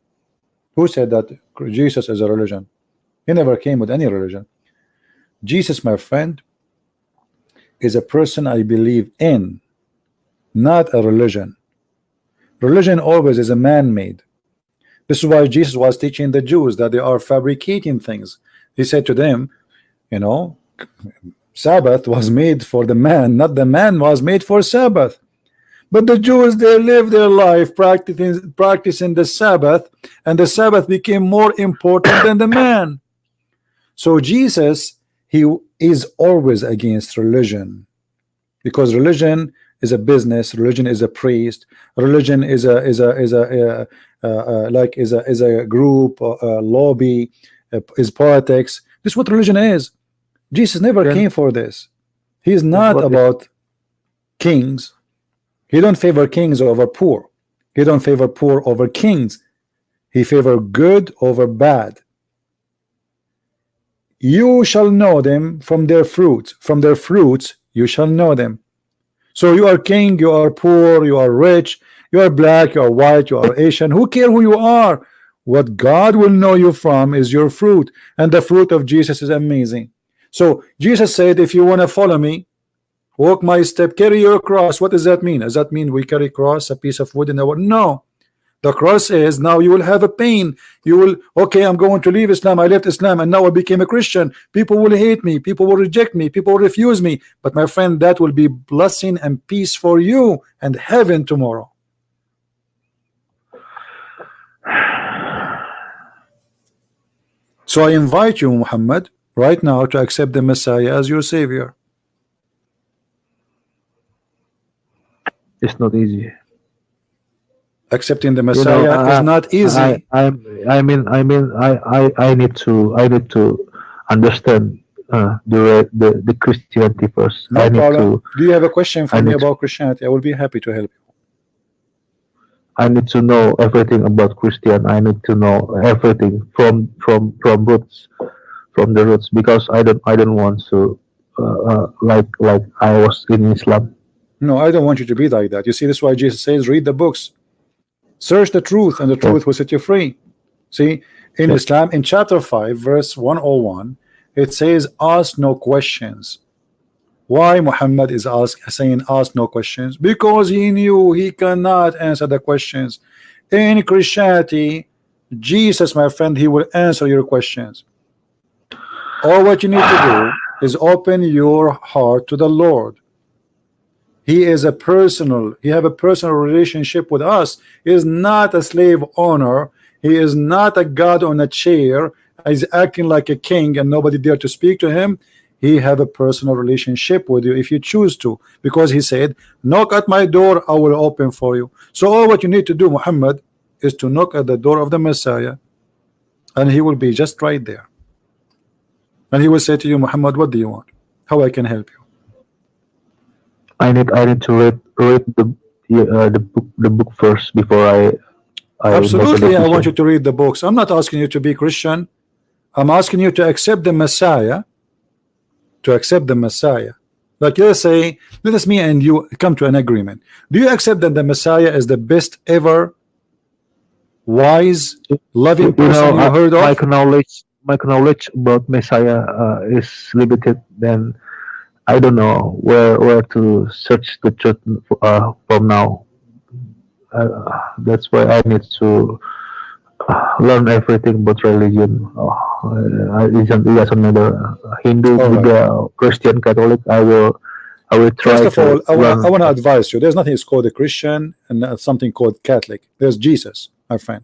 Who said that Jesus is a religion? He never came with any religion. Jesus, my friend, is a person I believe in, not a religion. Religion always is a man-made. This is why Jesus was teaching the Jews that they are fabricating things. He said to them, you know, Sabbath was made for the man, not the man was made for Sabbath. But the Jews, they live their life practicing the Sabbath, and the Sabbath became more important than the man. So Jesus, he is always against religion, because religion is a business, religion is a priest, religion is a group, a lobby, is politics. This is what religion is. Jesus never Then, came for this. He is then not what is about kings. He don't favor kings over poor. He don't favor poor over kings. He favor good over bad. You shall know them from their fruits. From their fruits you shall know them. So you are king, you are poor, you are rich, you are black, you are white, you are Asian. Who care who you are? What God will know you from is your fruit. And the fruit of Jesus is amazing. So Jesus said, if you want to follow me, walk my step, carry your cross. What does that mean? Does that mean we carry cross, a piece of wood in the wood? No. The cross is, now you will have a pain. You will, okay, I'm going to leave Islam. I left Islam and now I became a Christian. People will hate me. People will reject me. People will refuse me. But my friend, that will be blessing and peace for you and heaven tomorrow. So I invite you, Muhammad, right now to accept the Messiah as your savior. it's not easy. Accepting the You know, Messiah is not easy. I need to understand the Christianity first. No problem. Do you have a question I for me need to about Christianity? I will be happy to help you. I need to know everything about Christian. I need to know everything from roots, from the roots, because I don't want to like I was in Islam. No, I don't want you to be like that. You see, this is why Jesus says, read the books. Search the truth, and the Yes, truth will set you free. See, in yes. Islam, in chapter 5, verse 101, it says, ask no questions. Why Muhammad is saying ask no questions? Because he knew he cannot answer the questions. In Christianity, Jesus, my friend, he will answer your questions. All what you need to do is open your heart to the Lord. He is a personal, he have a personal relationship with us. He is not a slave owner. He is not a God on a chair. He's acting like a king and nobody dare to speak to him. He have a personal relationship with you if you choose to, because he said, knock at my door, I will open for you. So all what you need to do, Muhammad, is to knock at the door of the Messiah, and he will be just right there. And he will say to you, Muhammad, what do you want? How I can help you? I need to read the book first before I make a Absolutely, I want you decision. to read the books. I'm not asking you to be Christian. I'm asking you to accept the Messiah, to accept the Messiah. Like, let's say, let us me and you come to an agreement. Do you accept that the Messiah is the best ever wise, loving You person know, you heard of? my knowledge about Messiah is limited. Then I don't know where to search the truth from now. That's why I need to learn everything about religion. It doesn't matter Hindu, All right. Buddha, Christian, Catholic. I will First try of all, to I learn. want to advise you. There's nothing is called a Christian and something called Catholic. There's Jesus, my friend.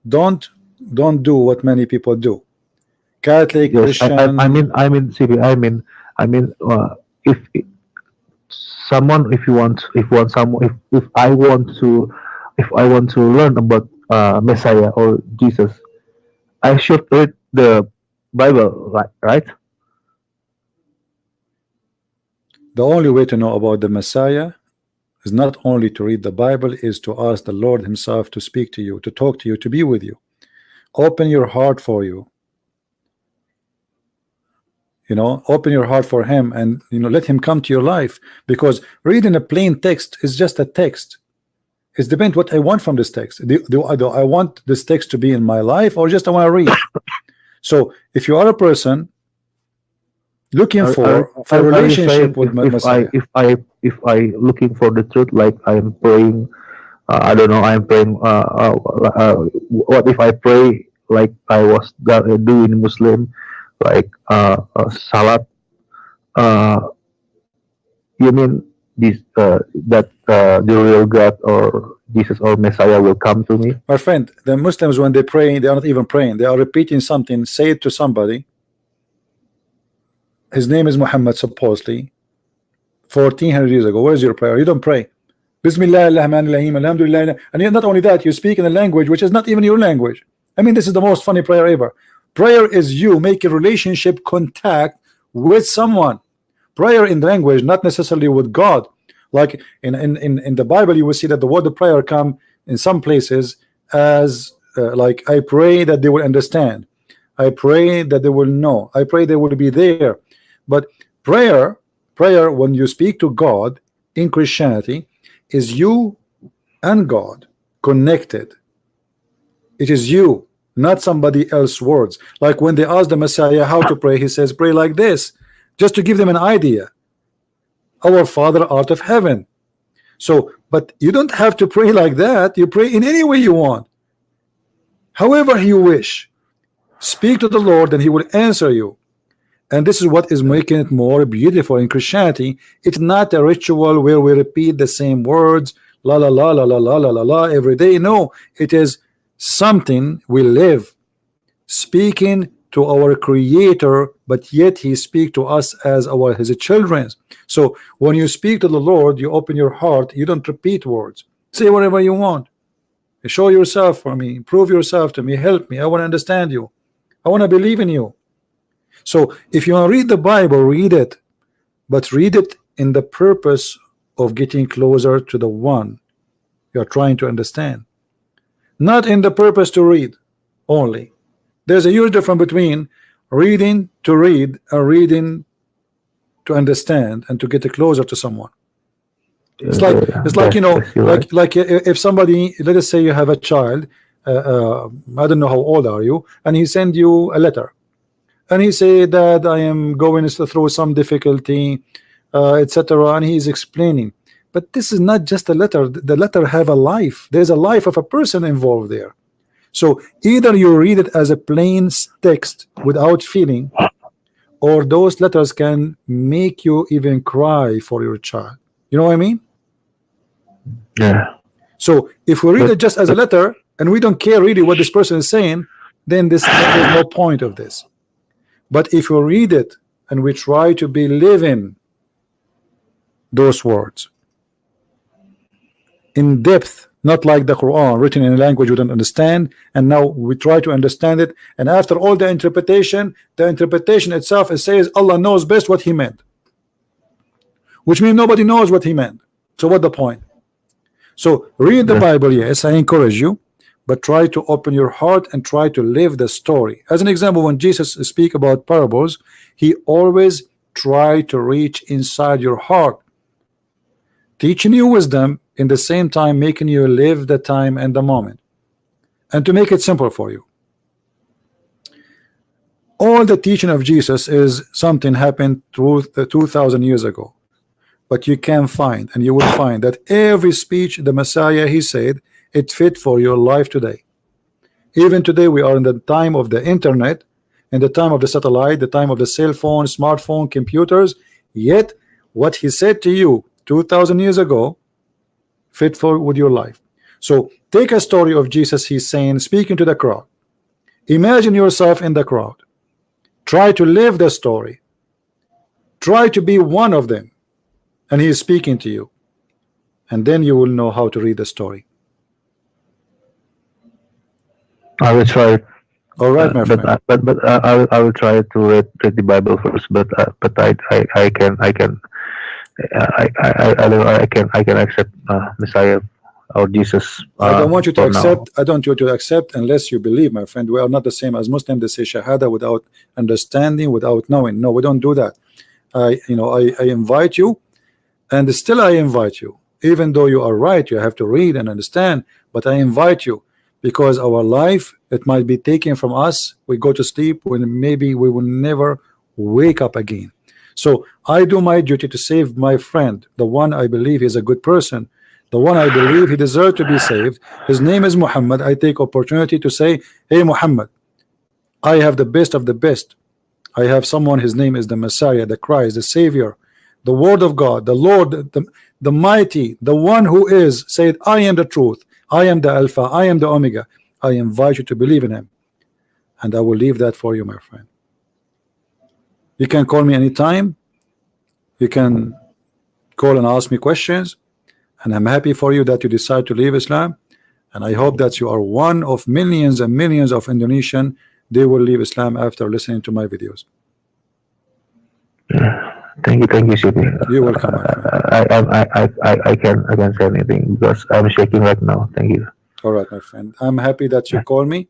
Don't don't do what many people do. Catholic, Yes, Christian. CB, if someone, if you want someone, if I want to learn about Messiah or Jesus, I should read the Bible, right? The only way to know about the Messiah is not only to read the Bible, is to ask the Lord himself to speak to you, to talk to you, to be with you. Open your heart for you. Open your heart for him, and let him come to your life, because reading a plain text is just a text. It depends what I want from this text. Do I want this text to be in my life, or just I want to read? So if you are a person looking for a Are you relationship saying with Messiah, if I looking for the truth, like I'm praying, I don't know, I'm praying. What if I pray like I was doing Muslim, like salat? Uh, you mean this that the real God or Jesus or Messiah will come to me. My friend, the Muslims, when they pray, they are not even praying. They are repeating something. Say it to somebody. His name is Muhammad, supposedly 1400 years ago. Where's your prayer? You don't pray. Bismillah ar-Rahman ar-Rahim, Alhamdulillah. And not only that, you speak in a language which is not even your language. I mean, this is the most funny prayer ever. Prayer is you make a relationship contact with someone. Prayer in language, not necessarily with God. Like in the Bible, you will see that the word of prayer come in some places as like, I pray that they will understand. I pray that they will know. I pray they will be there. But prayer, when you speak to God in Christianity, is you and God connected. It is you, not somebody else's words. Like when they ask the Messiah how to pray, he says, pray like this, just to give them an idea. Our Father art of heaven. So, but you don't have to pray like that. You pray in any way you want, however you wish. Speak to the Lord and he will answer you. And this is what is making it more beautiful in Christianity. It's not a ritual where we repeat the same words, la la la la la la la la la every day. No, it is something we live, speaking to our Creator, but yet He speaks to us as His children. So when you speak to the Lord, you open your heart. You don't repeat words. Say whatever you want. Show yourself for me. Prove yourself to me. Help me. I want to understand you. I want to believe in you. So if you want to read the Bible, read it, but read it in the purpose of getting closer to the one you are trying to understand, not in the purpose to read only. There's a huge difference between reading to read and reading to understand and to get closer to someone. It's like you know, like if somebody, let us say you have a child, I don't know how old are you, and he send you a letter. And he said that I am going through some difficulty, etc. And he is explaining. But this is not just a letter. The letter have a life. There's a life of a person involved there. So either you read it as a plain text without feeling, or those letters can make you even cry for your child. You know what I mean? Yeah. So if we read it just as a letter and we don't care really what this person is saying, then there's no point of this. But if we read it and we try to be living those words in depth, not like the Quran written in a language we don't understand, and now we try to understand it, and after all the interpretation itself, it says Allah knows best what He meant, which means nobody knows what He meant. So what the point? So read the Bible, yes, I encourage you, but try to open your heart and try to live the story. As an example, when Jesus speak about parables, He always try to reach inside your heart, teaching you wisdom, in the same time making you live the time and the moment, and to make it simple for you. All the teaching of Jesus is something happened through the 2,000 years ago, but you can find, and you will find, that every speech the Messiah He said, it fit for your life today. Even today we are in the time of the internet, in the time of the satellite, the time of the cell phone, smartphone, computers, yet what He said to you 2,000 years ago fit for with your life. So take a story of Jesus. He's saying, speaking to the crowd, imagine yourself in the crowd, try to live the story, try to be one of them, and He is speaking to you, and then you will know how to read the story. I will try. All right, my friend. But I will try to read the Bible first. But I can accept Messiah or Jesus. I don't want you to accept. Now. I don't want you to accept unless you believe, my friend. We are not the same as Muslims. They say Shahada without understanding, without knowing. No, we don't do that. I invite you, and still I invite you. Even though you are right, you have to read and understand. But I invite you, because our life, it might be taken from us. We go to sleep when maybe we will never wake up again. So I do my duty to save my friend, the one I believe is a good person, the one I believe he deserves to be saved. His name is Muhammad. I take opportunity to say, hey Muhammad, I have the best of the best. I have someone, his name is the Messiah, the Christ, the Savior, the word of God, the Lord, the mighty, the one who is, said, I am the truth, I am the Alpha, I am the Omega. I invite you to believe in him, and I will leave that for you, my friend. You can call me anytime. You can call and ask me questions, and I'm happy for you that you decide to leave Islam. And I hope that you are one of millions and millions of Indonesian. They will leave Islam after listening to my videos. Thank you, CP. You're welcome, my friend. I can say anything because I'm shaking right now. Thank you. All right, my friend. I'm happy that you called me,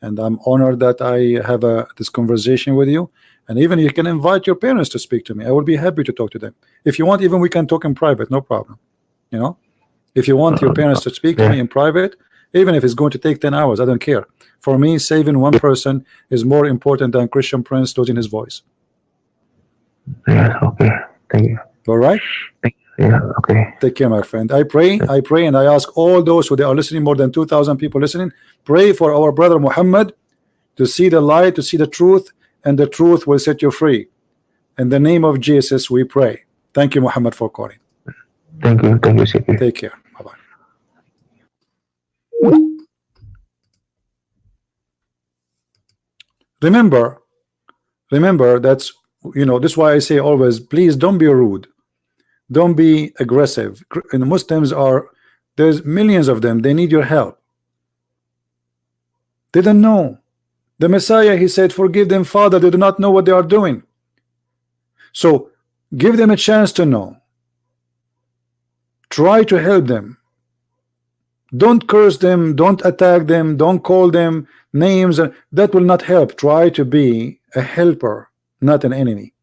and I'm honored that I have this conversation with you. And even you can invite your parents to speak to me. I will be happy to talk to them. If you want, even we can talk in private, no problem. You know, if you want your parents to speak to me in private, even if it's going to take 10 hours, I don't care. For me, saving one person is more important than Christian Prince losing his voice. Yeah, okay. Thank you. All right? Yeah, okay. Take care, my friend. I pray, and I ask all those who they are listening, more than 2,000 people listening, pray for our brother Muhammad to see the light, to see the truth, and the truth will set you free. In the name of Jesus, we pray. Thank you, Muhammad, for calling. Thank you, CP. Take care. Bye-bye. Remember, that's, you know, this is why I say always, please don't be rude. Don't be aggressive. And the Muslims are, there's millions of them. They need your help. They don't know. The Messiah, he said, forgive them, Father. They do not know what they are doing. So give them a chance to know. Try to help them. Don't curse them. Don't attack them. Don't call them names. That will not help. Try to be a helper, not an enemy.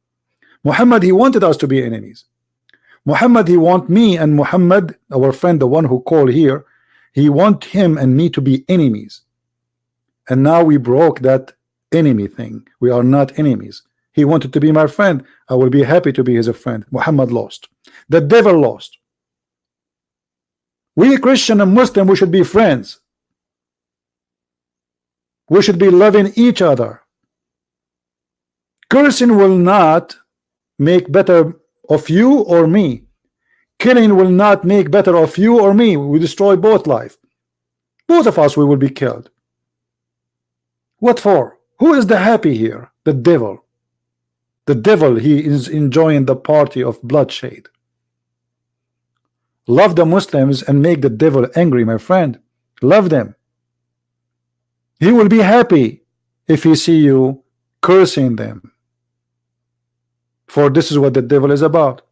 Muhammad, he wanted us to be enemies. Muhammad, he want me and Muhammad, our friend, the one who called here, he want him and me to be enemies. And now we broke that enemy thing. We are not enemies. He wanted to be my friend. I will be happy to be his friend. Muhammad lost. The devil lost. We Christian and Muslim, we should be friends. We should be loving each other. Cursing will not make better of you or me. Killing will not make better of you or me. We destroy both life. Both of us, we will be killed. What for? Who is the happy here? The devil. The devil, he is enjoying the party of bloodshed. Love the Muslims and make the devil angry, my friend. Love them. He will be happy if he see you cursing them. For this is what the devil is about.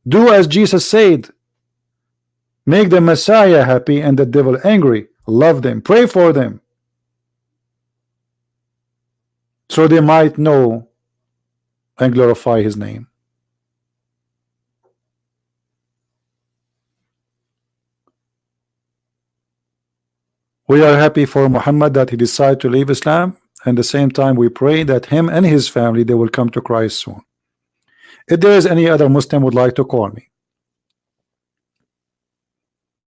Do as Jesus said. Make the Messiah happy and the devil angry. Love them. Pray for them. So they might know and glorify his name. We are happy for Muhammad that he decided to leave Islam, and at the same time we pray that him and his family, they will come to Christ soon. If there is any other Muslim would like to call me,